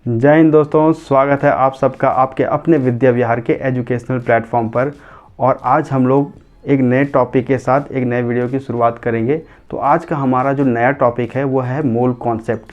जय हिंद दोस्तों, स्वागत है आप सबका आपके अपने विद्या विहार के एजुकेशनल प्लेटफॉर्म पर। और आज हम लोग एक नए टॉपिक के साथ एक नए वीडियो की शुरुआत करेंगे। तो आज का हमारा जो नया टॉपिक है वो है मोल कॉन्सेप्ट।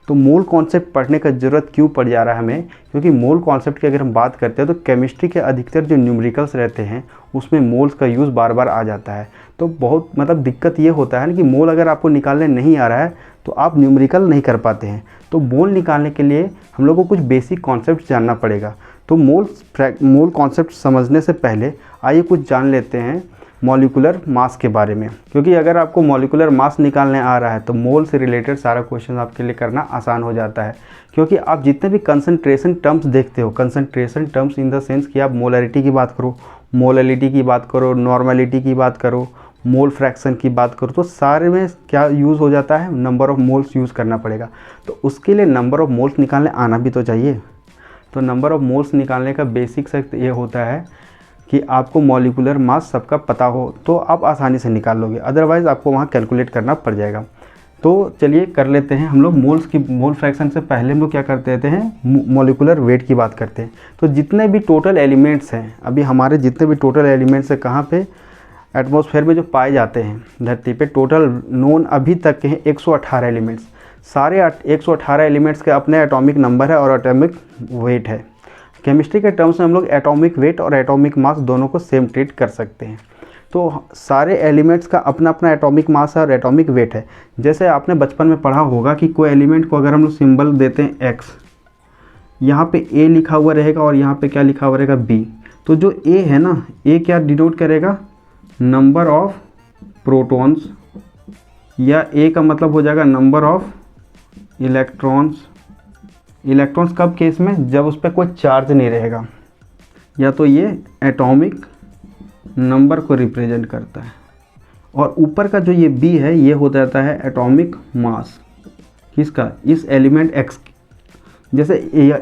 तो मोल कॉन्सेप्ट पढ़ने का ज़रूरत क्यों पड़ जा रहा है हमें, क्योंकि मोल कॉन्सेप्ट की अगर हम बात करते हैं तो केमिस्ट्री के अधिकतर जो न्यूमेरिकल्स रहते हैं उसमें मोल्स का यूज़ बार बार आ जाता है। तो बहुत दिक्कत ये होता है ना कि मोल अगर आपको निकालने नहीं आ रहा है तो आप न्यूमेरिकल नहीं कर पाते हैं। तो मोल निकालने के लिए हम लोग को कुछ बेसिक कॉन्सेप्ट जानना पड़ेगा। तो मोल कॉन्सेप्ट समझने से पहले आइए कुछ जान लेते हैं मॉलिक्यूलर मास के बारे में, क्योंकि अगर आपको मॉलिक्यूलर मास निकालने आ रहा है तो मोल से रिलेटेड सारा क्वेश्चन आपके लिए करना आसान हो जाता है। क्योंकि आप जितने भी कंसंट्रेशन टर्म्स देखते हो, concentration terms in the sense कि आप मोलरिटी की बात करो, मोललिटी की बात करो, नॉर्मलिटी की बात करो, मोल फ्रैक्शन की बात करो, तो सारे में क्या यूज़ हो जाता है, नंबर ऑफ़ मोल्स यूज़ करना पड़ेगा। तो उसके लिए नंबर ऑफ़ मोल्स निकालने आना भी तो चाहिए। तो नंबर ऑफ़ मोल्स निकालने का बेसिक शर्त ये होता है कि आपको मॉलिक्यूलर मास सबका पता हो तो आप आसानी से निकाल लोगे, अदरवाइज़ आपको वहाँ कैलकुलेट करना पड़ जाएगा। तो चलिए कर लेते हैं हम लोग मोल फ्रैक्शन से पहले हम लोग क्या करते रहते हैं, मॉलिक्यूलर वेट की बात करते हैं। तो जितने भी टोटल एलिमेंट्स हैं, अभी हमारे जितने भी टोटल एलिमेंट्स हैं कहाँ पे, एटमॉस्फेयर में जो पाए जाते हैं धरती पे, टोटल नोन अभी तक के हैं 118 एलिमेंट्स। सारे 118 एलिमेंट्स के अपने एटॉमिक नंबर है और एटॉमिक वेट है। केमिस्ट्री के टर्म्स में हम लोग एटॉमिक वेट और एटॉमिक मास दोनों को सेम ट्रीट कर सकते हैं। तो सारे एलिमेंट्स का अपना अपना एटॉमिक मास है और एटॉमिक वेट है। जैसे आपने बचपन में पढ़ा होगा कि कोई एलिमेंट को अगर हम लोग सिंबल देते हैं एक्स, यहाँ पे ए लिखा हुआ रहेगा और यहाँ पे क्या लिखा हुआ रहेगा बी। तो जो ए है ना, ए क्या डिनोट करेगा, नंबर ऑफ प्रोटॉन्स, या ए का मतलब हो जाएगा नंबर ऑफ इलेक्ट्रॉन्स। इलेक्ट्रॉन्स कब केस में, जब उस पर कोई चार्ज नहीं रहेगा। या तो ये एटॉमिक नंबर को रिप्रेजेंट करता है। और ऊपर का जो ये बी है ये हो जाता है एटॉमिक मास किसका, इस एलिमेंट एक्स। जैसे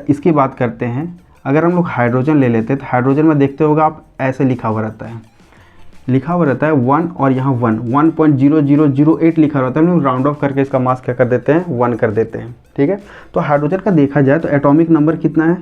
इसकी बात करते हैं, अगर हम लोग हाइड्रोजन ले लेते हैं तो हाइड्रोजन में देखते होगा आप ऐसे लिखा हुआ रहता है 1 और यहाँ 1.0008 लिखा रहता है। हम लोग राउंड ऑफ करके इसका मास क्या कर देते हैं, 1 कर देते हैं। ठीक है। तो हाइड्रोजन का देखा जाए तो एटॉमिक नंबर कितना है,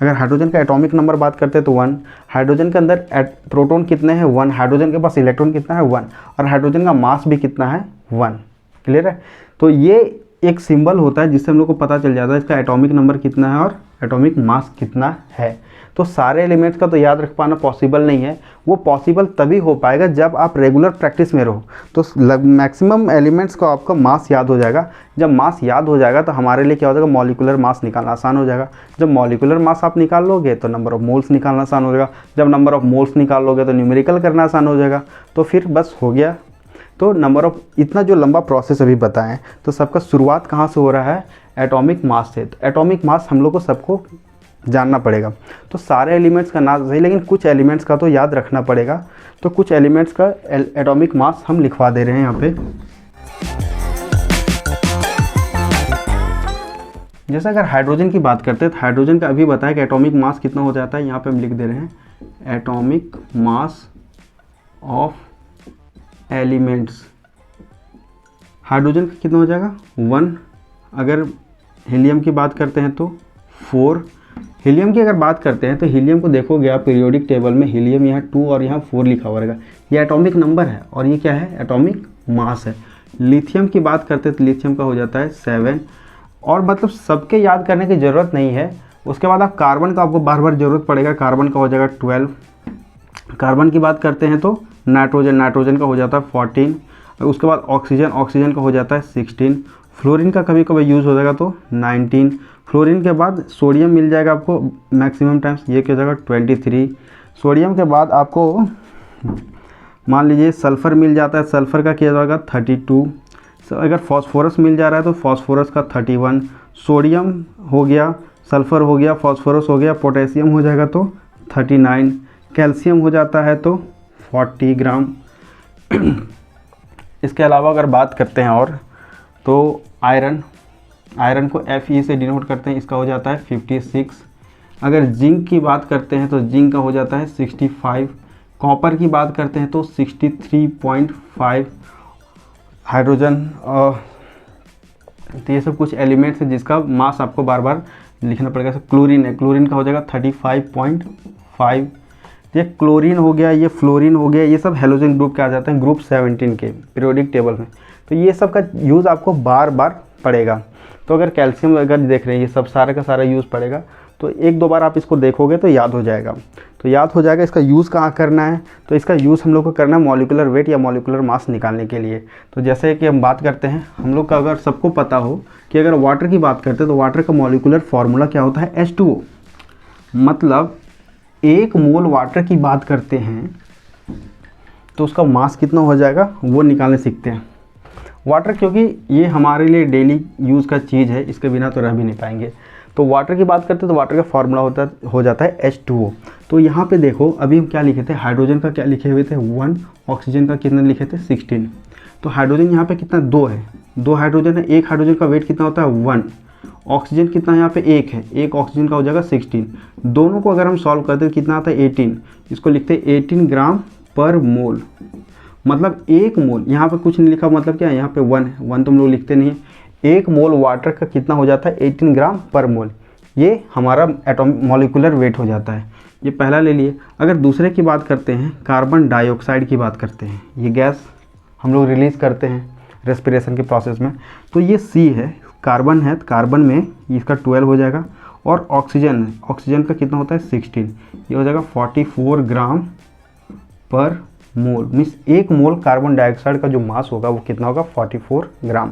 अगर हाइड्रोजन का एटॉमिक नंबर बात करते हैं तो 1। हाइड्रोजन के अंदर प्रोटॉन कितने हैं, 1। हाइड्रोजन के पास इलेक्ट्रॉन कितना है, 1। और हाइड्रोजन का मास भी कितना है, 1। क्लियर है। तो ये एक सिंबल होता है जिससे हम लोग को पता चल जाता है इसका एटॉमिक नंबर कितना है और एटॉमिक मास कितना है। तो सारे एलिमेंट्स का तो याद रख पाना पॉसिबल नहीं है। वो पॉसिबल तभी हो पाएगा जब आप रेगुलर प्रैक्टिस में रहो। तो मैक्सिमम एलिमेंट्स को आपका मास याद हो जाएगा। जब मास याद हो जाएगा तो हमारे लिए क्या हो जाएगा, मॉलिक्यूलर मास निकालना आसान हो जाएगा। जब मॉलिक्यूलर मास आप निकाल लोगे तो नंबर ऑफ मोल्स निकालना आसान हो जाएगा। जब नंबर ऑफ मोल्स निकाल लोगे तो न्यूमेरिकल करना आसान हो जाएगा। तो फिर बस हो गया। तो नंबर ऑफ, इतना जो लंबा प्रोसेस अभी बताएं, तो सबका शुरुआत कहाँ से हो रहा है, एटॉमिक मास से। तो एटॉमिक मास हम लोग को सबको जानना पड़ेगा। तो सारे एलिमेंट्स का ना सही, लेकिन कुछ एलिमेंट्स का तो याद रखना पड़ेगा। तो कुछ एलिमेंट्स का एटॉमिक मास हम लिखवा दे रहे हैं यहाँ पे। जैसे अगर हाइड्रोजन की बात करते हैं तो हाइड्रोजन का अभी बताया कि एटॉमिक मास कितना हो जाता है, यहाँ पे हम लिख दे रहे हैं atomic mass of elements. Hydrogen का कितना हो जाएगा, 1। अगर हीलियम की बात करते हैं तो 4। हीलियम की अगर बात करते हैं तो हीलियम को देखोगे आप पीरियोडिक टेबल में, हीलियम यहाँ 2 और यहाँ 4 लिखा हुआ रहेगा। ये एटॉमिक नंबर है और ये क्या है, एटॉमिक मास है। लिथियम की बात करते हैं तो लिथियम का हो जाता है 7। और सबके याद करने की ज़रूरत नहीं है। उसके बाद आप कार्बन का आपको बार बार ज़रूरत पड़ेगा, कार्बन का हो जाएगा 12। कार्बन की बात करते हैं तो नाइट्रोजन का हो जाता है 14। उसके बाद ऑक्सीजन का हो जाता है 16। फ्लोरीन का कभी कभी यूज़ हो जाएगा तो 19। फ्लोरीन के बाद सोडियम मिल जाएगा आपको मैक्सिमम टाइम्स, ये क्या हो जाएगा 23। सोडियम के बाद आपको मान लीजिए सल्फ़र मिल जाता है, सल्फ़र का किया जाएगा 32। अगर फॉस्फोरस मिल जा रहा है तो फॉस्फोरस का 31। सोडियम हो गया, सल्फ़र हो गया, फॉस्फोरस हो गया, पोटेशियम हो जाएगा तो 39। कैल्शियम हो जाता है तो 40 ग्राम। इसके अलावा अगर बात करते हैं और तो आयरन को Fe से डिनोट करते हैं, इसका हो जाता है 56। अगर जिंक की बात करते हैं तो जिंक का हो जाता है 65। कॉपर की बात करते हैं तो 63.5। हाइड्रोजन, तो ये सब कुछ एलिमेंट्स हैं जिसका मास आपको बार बार लिखना पड़ेगा। क्लोरीन है, क्लोरीन का हो जाएगा 35.5। ये क्लोरीन हो गया, ये फ्लोरीन हो गया, ये सब हेलोजन ग्रुप के आ जाते हैं ग्रुप 17 के पीरियोडिक टेबल में। तो ये सब का यूज़ आपको बार बार पड़ेगा। तो अगर कैल्शियम अगर देख रहे हैं, ये सब सारा का सारा यूज़ पड़ेगा। तो एक दो बार आप इसको देखोगे तो याद हो जाएगा। तो याद हो जाएगा। इसका यूज़ कहाँ करना है, तो इसका यूज़ हम लोग को करना है मॉलिक्यूलर वेट या मॉलिक्यूलर मास निकालने के लिए। तो जैसे कि हम बात करते हैं, हम लोग का अगर सबको पता हो कि अगर वाटर की बात करते हैं तो वाटर का मॉलिक्यूलर फार्मूला क्या होता है, H2O। मतलब 1 मोल वाटर की बात करते हैं तो उसका मास कितना हो जाएगा वो निकालने सीखते हैं। वाटर क्योंकि ये हमारे लिए डेली यूज़ का चीज़ है, इसके बिना तो रह भी नहीं पाएंगे। तो वाटर की बात करते हैं तो वाटर का फार्मूला हो जाता है H2O। तो यहाँ पे देखो अभी हम क्या लिखे थे, हाइड्रोजन का क्या लिखे हुए थे 1, ऑक्सीजन का कितना लिखे थे 16। तो हाइड्रोजन यहाँ पे कितना 2 है, 2 हाइड्रोजन है। एक हाइड्रोजन का वेट कितना होता है 1, ऑक्सीजन कितना यहाँ पे 1 है, एक ऑक्सीजन का हो जाएगा 16। दोनों को अगर हम सॉल्व करते हैं कितना आता है 18, इसको लिखते हैं 18 ग्राम पर मोल। मतलब 1 मोल, यहाँ पे कुछ नहीं लिखा, मतलब क्या है यहाँ पे 1 है, 1 तो हम लोग लिखते नहीं है। 1 मोल वाटर का कितना हो जाता है 18 ग्राम पर मोल, ये हमारा एटॉमिक मॉलिक्यूलर वेट हो जाता है। ये पहला ले लिए। अगर दूसरे की बात करते हैं, कार्बन डाइऑक्साइड की बात करते हैं, ये गैस हम लोग रिलीज़ करते हैं रेस्पिरेशन के प्रोसेस में। तो ये C है, कार्बन है, तो कार्बन में इसका 12 हो जाएगा। और ऑक्सीजन है, ऑक्सीजन का कितना होता है 16, ये हो जाएगा 44 ग्राम पर मोल। मीन्स 1 मोल कार्बन डाइऑक्साइड का जो मास होगा वो कितना होगा 44 ग्राम।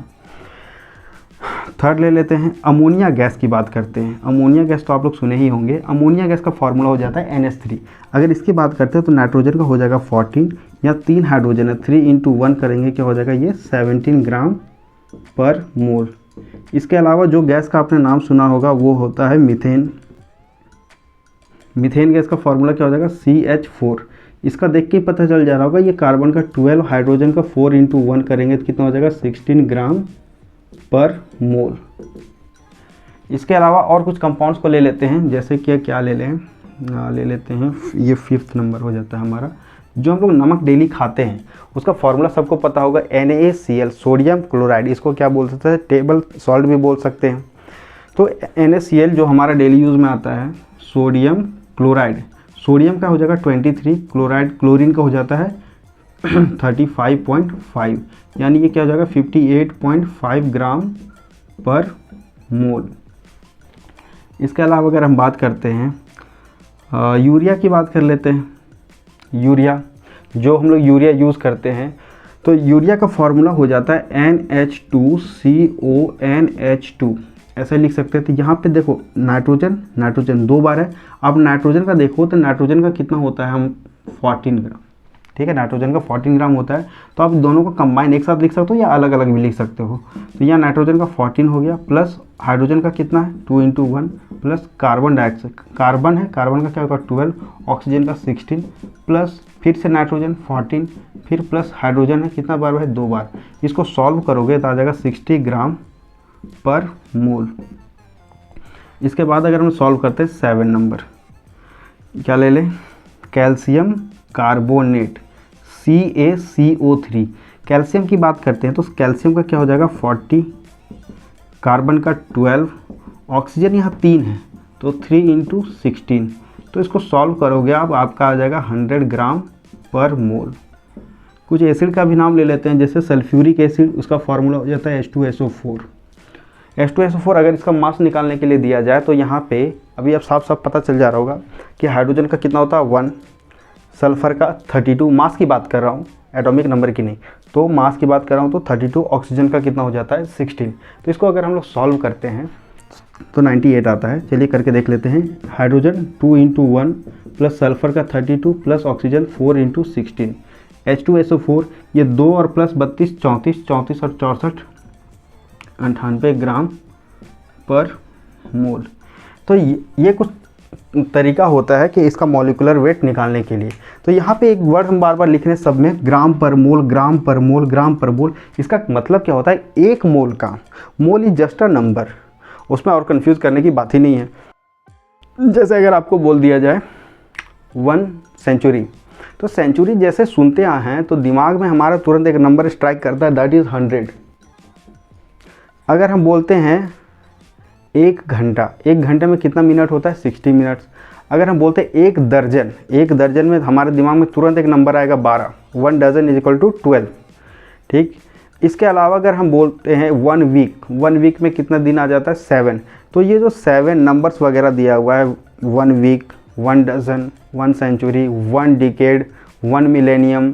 थर्ड ले लेते हैं, अमोनिया गैस की बात करते हैं। अमोनिया गैस तो आप लोग सुने ही होंगे। अमोनिया गैस का फार्मूला हो जाता है NH3। अगर इसकी बात करते हैं तो नाइट्रोजन का हो जाएगा 14, या 3 हाइड्रोजन है, 3 × 1 करेंगे क्या हो जाएगा ये 17 ग्राम पर मोल। इसके अलावा जो गैस का आपने नाम सुना होगा वो होता है मीथेन। मीथेन गैस का फार्मूला क्या हो जाएगा CH4। इसका देख के ही पता चल जा रहा होगा, ये कार्बन का 12, हाइड्रोजन का 4 × 1 करेंगे तो कितना हो जाएगा 16 ग्राम पर मोल। इसके अलावा और कुछ कंपाउंड्स को ले लेते हैं, जैसे कि क्या ले लें, ले लेते हैं, ये 5th नंबर हो जाता है हमारा। जो हम लोग नमक डेली खाते हैं उसका फार्मूला सबको पता होगा NaCl, सोडियम क्लोराइड। इसको क्या बोल सकते हैं, टेबल सॉल्ट भी बोल सकते हैं। तो NaCl जो हमारा डेली यूज़ में आता है, सोडियम क्लोराइड, सोडियम का हो जाएगा 23, क्लोराइड क्लोरीन का हो जाता है 35.5, यानी ये क्या हो जाएगा 58.5 ग्राम पर मोल। इसके अलावा अगर हम बात करते हैं यूरिया की बात कर लेते हैं। यूरिया, जो हम लोग यूरिया यूज़ करते हैं, तो यूरिया का फार्मूला हो जाता है NH2CONH2, ऐसे लिख सकते हैं। तो यहाँ पे देखो नाइट्रोजन 2 बार है। अब नाइट्रोजन का देखो तो नाइट्रोजन का कितना होता है, हम 14 ग्राम, ठीक है, नाइट्रोजन का 14 ग्राम होता है। तो आप दोनों को कंबाइन एक साथ लिख सकते हो या अलग अलग भी लिख सकते हो। तो यहाँ नाइट्रोजन का 14 हो गया, प्लस हाइड्रोजन का कितना है 2 × 1, प्लस कार्बन डाइऑक्साइड, कार्बन है, कार्बन का क्या होगा 12, ऑक्सीजन का 16, प्लस फिर से नाइट्रोजन 14, फिर प्लस हाइड्रोजन है, कितना बार है 2 बार। इसको सॉल्व करोगे तो आ जाएगा 60 ग्राम पर मोल। इसके बाद अगर हम सॉल्व करते हैं 7 नंबर, क्या ले लें, कैल्शियम कार्बोनेट CaCO3। कैल्शियम की बात करते हैं तो कैल्शियम का क्या हो जाएगा 40, कार्बन का 12, ऑक्सीजन यहाँ 3 है तो 3 × 16। तो इसको सॉल्व करोगे आप, आपका आ जाएगा 100 ग्राम पर मोल। कुछ एसिड का भी नाम ले लेते हैं, जैसे सल्फ्यूरिक एसिड, उसका फार्मूला हो जाता है H2SO4। H2SO4 अगर इसका मास निकालने के लिए दिया जाए तो यहाँ पे अभी अब साफ साफ पता चल जा रहा होगा कि हाइड्रोजन का कितना होता है 1, सल्फ़र का 32, मास की बात कर रहा हूँ, एटॉमिक नंबर की नहीं, तो मास की बात कर रहा हूँ तो 32, ऑक्सीजन का कितना हो जाता है 16। तो इसको अगर हम लोग सॉल्व करते हैं तो 98 आता है। चलिए करके देख लेते हैं। हाइड्रोजन 2 × 1 प्लस सल्फ़र का 32 प्लस ऑक्सीजन 4 × 16, H2SO4, ये 2 और प्लस 32 34, 34 और 64 98 ग्राम पर मोल। तो ये कुछ तरीका होता है कि इसका मॉलिक्यूलर वेट निकालने के लिए। तो यहाँ पे एक वर्ड हम बार बार लिख रहे हैं सब में, ग्राम पर मोल, ग्राम पर मोल, ग्राम पर मोल। इसका मतलब क्या होता है, 1 मोल का, mole is just a number, उसमें और कंफ्यूज करने की बात ही नहीं है। जैसे अगर आपको बोल दिया जाए 1 सेंचुरी, तो सेंचुरी जैसे सुनते आए हैं तो दिमाग में हमारा तुरंत एक नंबर स्ट्राइक करता है, दैट इज़ 100। अगर हम बोलते हैं 1 घंटा, 1 घंटे में कितना मिनट होता है, 60 मिनट्स। अगर हम बोलते हैं 1 दर्जन, 1 दर्जन में हमारे दिमाग में तुरंत एक नंबर आएगा 12, 1 डजन इज इक्वल टू 12। ठीक, इसके अलावा अगर हम बोलते हैं 1 वीक, 1 वीक में कितना दिन आ जाता है, 7। तो ये जो 7 नंबर्स वगैरह दिया हुआ है, 1 week, 1 dozen, 1 century, 1 decade, 1 millennium,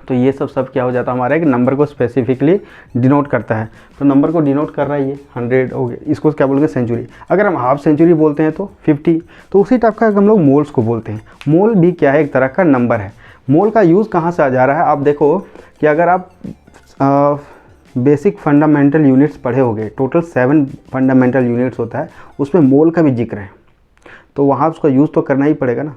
तो ये सब क्या हो जाता है, हमारा एक नंबर को स्पेसिफिकली डिनोट करता है। तो नंबर को डिनोट कर रहा है ये 100 हो गया, इसको क्या बोलेंगे, सेंचुरी। अगर हम हाफ सेंचुरी बोलते हैं तो 50। तो उसी टाइप का हम लोग मोल्स को बोलते हैं। मोल भी क्या है, एक तरह का नंबर है। मोल का यूज़ कहाँ से आ जा रहा है, आप देखो कि अगर आप बेसिक फंडामेंटल यूनिट्स पढ़े होंगे, टोटल 7 फंडामेंटल यूनिट्स होता है, उसमें मोल का भी जिक्र है, तो वहाँ उसका यूज़ तो करना ही पड़ेगा ना।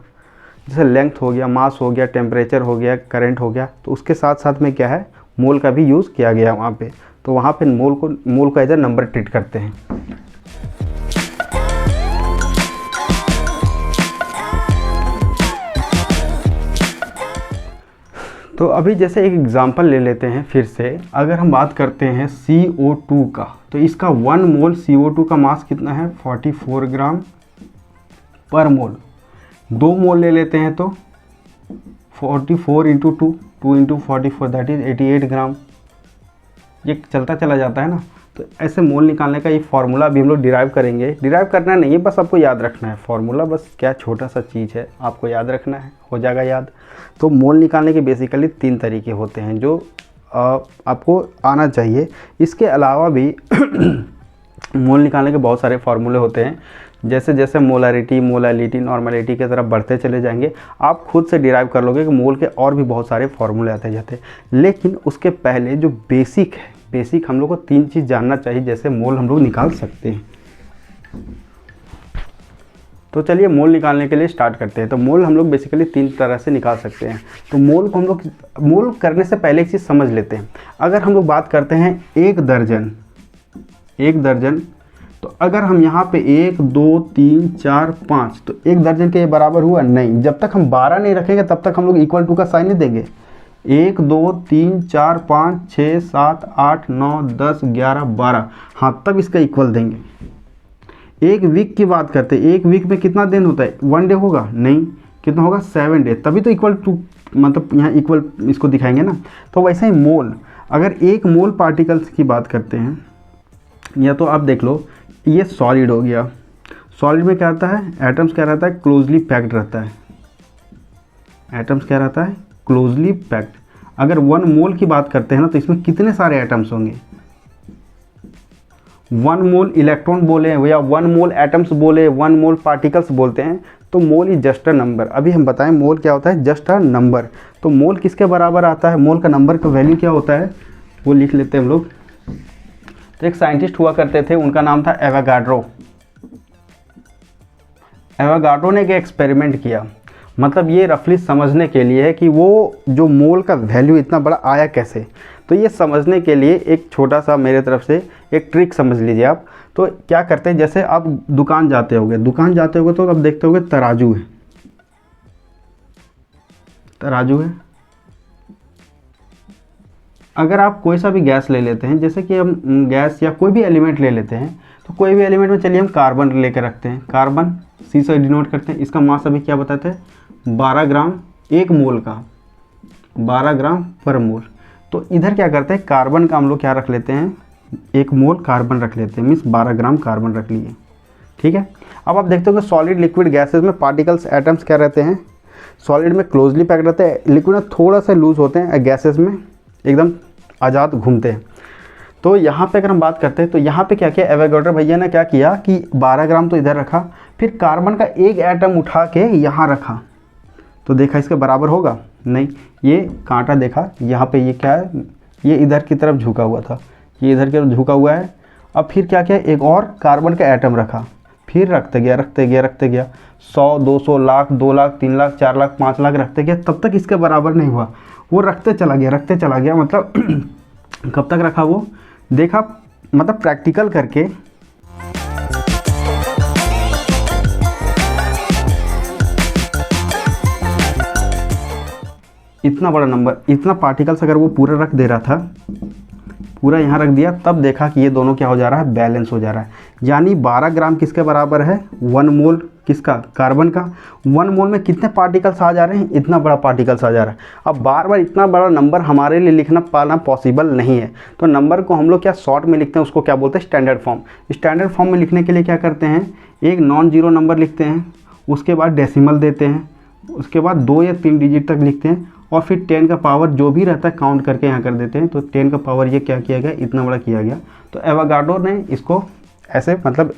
जैसे लेंथ हो गया, मास हो गया, टेम्परेचर हो गया, करंट हो गया, तो उसके साथ साथ में क्या है, मोल का भी यूज़ किया गया वहाँ पे। तो वहाँ पे मोल का एज ए नंबर ट्रीट करते हैं। तो अभी जैसे एक एग्जांपल ले लेते हैं फिर से। अगर हम बात करते हैं CO2 का, तो इसका 1 मोल CO2 का मास कितना है, 44 ग्राम पर मोल। 2 मोल ले लेते हैं तो 44 इंटू 2 इंटू 44, दैट इज़ 88 ग्राम। ये चलता चला जाता है ना। तो ऐसे मोल निकालने का ये फार्मूला भी हम लोग डिराइव करेंगे। डिराइव करना नहीं है, बस आपको याद रखना है। फार्मूला बस क्या छोटा सा चीज़ है, आपको याद रखना है, हो जाएगा याद। तो मोल निकालने के बेसिकली 3 तरीके होते हैं जो आपको आना चाहिए। इसके अलावा भी मोल निकालने के बहुत सारे फार्मूले होते हैं। जैसे जैसे मोलारिटी, मोलालिटी, नॉर्मलिटी की तरफ बढ़ते चले जाएंगे, आप खुद से डिराइव कर लोगे कि मोल के और भी बहुत सारे फार्मूले आते जाते हैं। लेकिन उसके पहले जो बेसिक है, बेसिक हम लोग को 3 चीज़ जानना चाहिए, जैसे मोल हम लोग निकाल सकते हैं। तो चलिए मोल निकालने के लिए स्टार्ट करते हैं। तो मोल हम लोग बेसिकली 3 तरह से निकाल सकते हैं। तो मोल को हम लोग, मोल करने से पहले एक चीज़ समझ लेते हैं। अगर हम लोग बात करते हैं 1 दर्जन, 1 दर्जन, तो अगर हम यहाँ पे 1 2 3 4 5, तो 1 दर्जन के ये बराबर हुआ नहीं। जब तक हम 12 नहीं रखेंगे तब तक हम लोग इक्वल टू का साइन नहीं देंगे। 1 2 3 4 5 6 7 8 9 10 11 12, हाँ तब इसका इक्वल देंगे। 1 वीक की बात करते हैं, 1 वीक में कितना दिन होता है, 1 डे होगा नहीं, कितना होगा, 7 डे, तभी तो इक्वल टू, मतलब यहाँ इक्वल इसको दिखाएंगे ना। तो वैसे ही मोल, अगर 1 मोल पार्टिकल्स की बात करते हैं, या तो आप देख लो ये सॉलिड हो गया। सॉलिड में क्या रहता है, एटम्स क्या रहता है, क्लोजली पैक्ड रहता है। एटम्स क्या रहता है, क्लोजली पैक्ड। अगर 1 मोल की बात करते हैं ना, तो इसमें कितने सारे एटम्स होंगे, 1 मोल इलेक्ट्रॉन बोले या 1 मोल एटम्स बोले, 1 मोल पार्टिकल्स बोलते हैं, तो mole is just a number. अभी हम बताएं मोल क्या होता है, जस्ट अ नंबर। तो मोल किसके बराबर आता है, मोल का नंबर का वैल्यू क्या होता है, वो लिख लेते हैं हम लोग। तो एक साइंटिस्ट हुआ करते थे, उनका नाम था एवोगाड्रो। एवोगाड्रो ने एक एक्सपेरिमेंट किया, मतलब ये रफली समझने के लिए है कि वो जो मोल का वैल्यू इतना बड़ा आया कैसे। तो ये समझने के लिए एक छोटा सा मेरे तरफ से एक ट्रिक समझ लीजिए आप। तो क्या करते हैं, जैसे आप दुकान जाते होगे तो आप देखते होगे तराजू है, तराजू है। अगर आप कोई सा भी गैस ले लेते हैं, जैसे कि हम गैस या कोई भी एलिमेंट ले लेते हैं, तो कोई भी एलिमेंट में चलिए हम कार्बन लेकर रखते हैं, कार्बन C से डिनोट करते हैं। इसका मास अभी क्या बताते हैं, 12 ग्राम 1 मोल का, 12 ग्राम पर मोल। तो इधर क्या करते हैं, कार्बन का हम लोग क्या रख लेते हैं, 1 मोल कार्बन रख लेते हैं, मीन्स 12 ग्राम कार्बन रख लिए, ठीक है। अब आप देखते हो कि सॉलिड लिक्विड गैसेस में पार्टिकल्स एटम्स क्या रहते हैं, सॉलिड में क्लोजली पैक्ड रहते हैं, लिक्विड में थोड़ा सा लूज होते हैं, गैसेस में एकदम आज़ाद घूमते हैं। तो यहाँ पे अगर हम बात करते हैं, तो यहाँ पे क्या किया एवोगाड्रो भैया ने, क्या किया कि 12 ग्राम तो इधर रखा, फिर कार्बन का 1 एटम उठा के यहाँ रखा, तो देखा इसके बराबर होगा नहीं, ये कांटा देखा यहाँ पे, ये क्या है, ये इधर की तरफ झुका हुआ था, ये इधर की तरफ झुका हुआ है। अब फिर क्या किया, एक और कार्बन का एटम रखा, फिर रखते गया 100 200 लाख 2 लाख 3 लाख 4 लाख 5 लाख रखते गया, तब तक इसके बराबर नहीं हुआ। वो रखते चला गया, मतलब कब तक रखा, वो देखा, मतलब प्रैक्टिकल करके। इतना बड़ा नंबर, इतना पार्टिकल्स अगर वो पूरा रख दे रहा था, पूरा यहाँ रख दिया, तब देखा कि ये दोनों क्या हो जा रहा है, बैलेंस हो जा रहा है। यानी 12 ग्राम किसके बराबर है, 1 मोल किसका, कार्बन का। 1 मोल में कितने पार्टिकल्स आ जा रहे हैं, इतना बड़ा पार्टिकल्स आ जा रहा है। अब बार बार इतना बड़ा नंबर हमारे लिए लिखना पाना पॉसिबल नहीं है, तो नंबर को हम लोग क्या शॉर्ट में लिखते हैं, उसको क्या बोलते हैं, स्टैंडर्ड फॉर्म। स्टैंडर्ड फॉर्म में लिखने के लिए क्या करते हैं, एक नॉन जीरो नंबर लिखते हैं, उसके बाद डेसिमल देते हैं, उसके बाद 2 या 3 डिजिट तक लिखते हैं, और फिर 10 का पावर जो भी रहता है काउंट करके यहाँ कर देते हैं। तो 10 का पावर ये क्या किया गया, इतना बड़ा किया गया। तो एवोगाड्रो ने इसको ऐसे, मतलब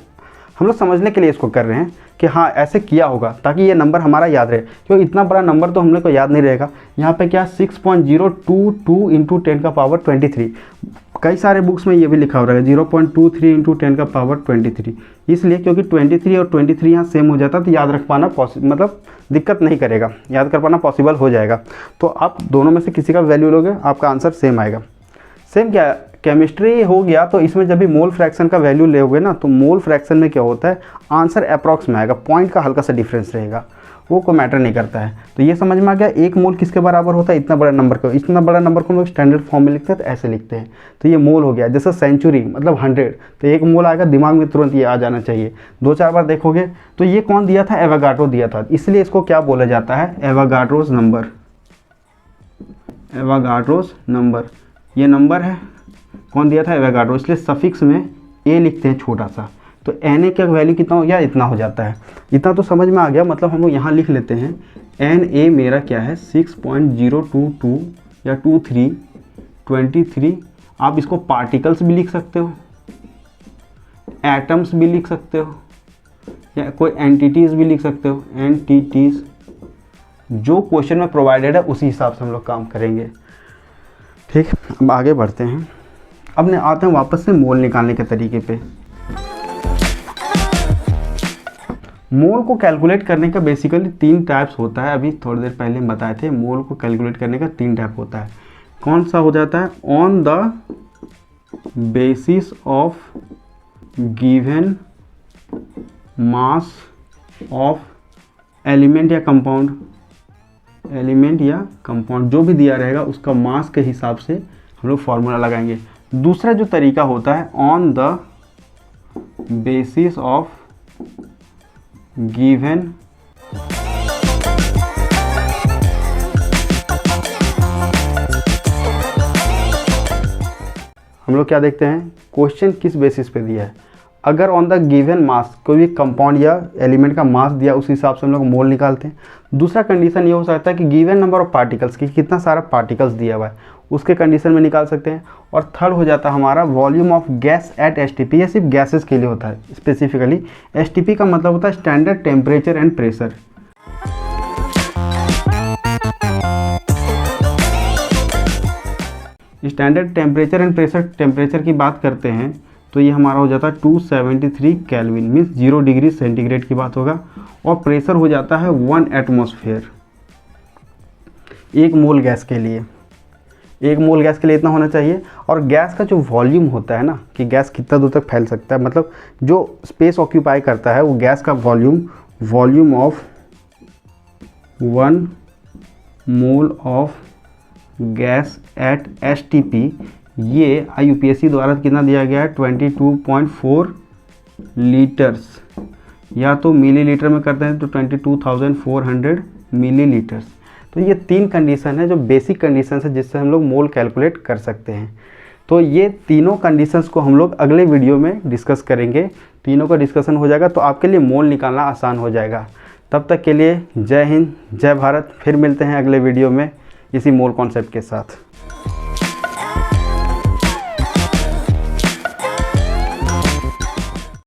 हम लोग समझने के लिए इसको कर रहे हैं कि हाँ ऐसे किया होगा, ताकि ये नंबर हमारा याद रहे, क्योंकि इतना बड़ा नंबर तो हम लोग को याद नहीं रहेगा। यहाँ पे क्या 6.022 इंटू 10 का पावर 23, कई सारे बुक्स में ये भी लिखा हो रहेगा 0.23 इंटू 10 का पावर 23, इसलिए क्योंकि 23 और 23 यहाँ सेम हो जाता तो याद रख पाना मतलब दिक्कत नहीं करेगा, याद कर पाना पॉसिबल हो जाएगा। तो आप दोनों में से किसी का वैल्यू लोगे, आपका आंसर सेम आएगा। सेम क्या केमिस्ट्री हो गया, तो इसमें जब भी मोल फ्रैक्शन का वैल्यू लोगे ना, तो मोल फ्रैक्शन में क्या होता है, आंसर अप्रॉक्स में आएगा, पॉइंट का हल्का सा डिफरेंस रहेगा, वो कोई मैटर नहीं करता है। तो ये समझ में आ गया, 1 मोल किसके बराबर होता है, इतना बड़ा नंबर को। इतना बड़ा नंबर को हम लोग स्टैंडर्ड फॉर्म में लिखते हैं, तो ऐसे लिखते हैं। तो ये मोल हो गया, जैसे सेंचुरी मतलब 100, तो 1 मोल आएगा, दिमाग में तुरंत ये आ जाना चाहिए। 2-4 बार देखोगे तो ये कौन दिया था, एवोगाड्रो दिया था, इसलिए इसको क्या बोला जाता है, एवोगाड्रोस नंबर। एवोगाड्रोस नंबर ये नंबर है, कौन दिया था, एवोगाड्रो, इसलिए सफिक्स में ए लिखते हैं छोटा सा। तो Na का वैल्यू कितना हो गया, इतना हो जाता है। इतना तो समझ में आ गया, मतलब हम लोग यहाँ लिख लेते हैं Na मेरा क्या है 6.022 या 23। आप इसको पार्टिकल्स भी लिख सकते हो, एटम्स भी लिख सकते हो, या कोई एंटिटीज़ भी लिख सकते हो, एंटिटीज़। जो क्वेश्चन में प्रोवाइडेड है उसी हिसाब से हम लोग काम करेंगे। ठीक, अब आगे बढ़ते हैं। अब आते हैं वापस से मोल निकालने के तरीके पे। मोल को कैलकुलेट करने का बेसिकली 3 टाइप्स होता है, अभी थोड़ी देर पहले हम बताए थे। मोल को कैलकुलेट करने का 3 टाइप होता है। कौन सा हो जाता है, on the basis of given mass of element या कंपाउंड, एलिमेंट या कंपाउंड जो भी दिया रहेगा उसका मास के हिसाब से हम लोग फॉर्मूला लगाएंगे। दूसरा जो तरीका होता है, on the basis of given हम लोग क्या देखते हैं, क्वेश्चन किस बेसिस पे दिया है। अगर ऑन द गिवन मास, कोई भी कंपाउंड या एलिमेंट का मास दिया, उस हिसाब से हम लोग मोल निकालते हैं। दूसरा कंडीशन ये हो सकता है कि गिवन नंबर ऑफ पार्टिकल्स, कि कितना सारा पार्टिकल्स दिया हुआ है, उसके कंडीशन में निकाल सकते हैं। और थर्ड हो जाता है हमारा volume of gas at STP. ये सिर्फ गैसेस के लिए होता है स्पेसिफिकली। एसटीपी का मतलब होता है standard temperature and pressure. Standard temperature and pressure, temperature की बात करते हैं तो ये हमारा हो जाता है 273 केल्विन, मीन्स 0 डिग्री सेंटीग्रेड की बात होगा। और प्रेशर हो जाता है 1 एटमॉस्फेयर 1 मोल गैस के लिए। 1 मोल गैस के लिए इतना होना चाहिए। और गैस का जो वॉल्यूम होता है ना, कि गैस कितना दूर तक फैल सकता है, मतलब जो स्पेस ऑक्यूपाई करता है, वो गैस का volume of 1 mole of gas at STP, ये IUPAC द्वारा कितना दिया गया है, 22.4 लीटर्स, या तो मिलीलीटर में करते हैं तो 22,400 मिलीलीटर्स। तो ये 3 कंडीशन है जो बेसिक कंडीशन है जिससे हम लोग मोल कैलकुलेट कर सकते हैं। तो ये तीनों कंडीशंस को हम लोग अगले वीडियो में डिस्कस करेंगे। तीनों का डिस्कशन हो जाएगा तो आपके लिए मोल निकालना आसान हो जाएगा। तब तक के लिए जय हिंद, जय भारत। फिर मिलते हैं अगले वीडियो में इसी मोल कॉन्सेप्ट के साथ।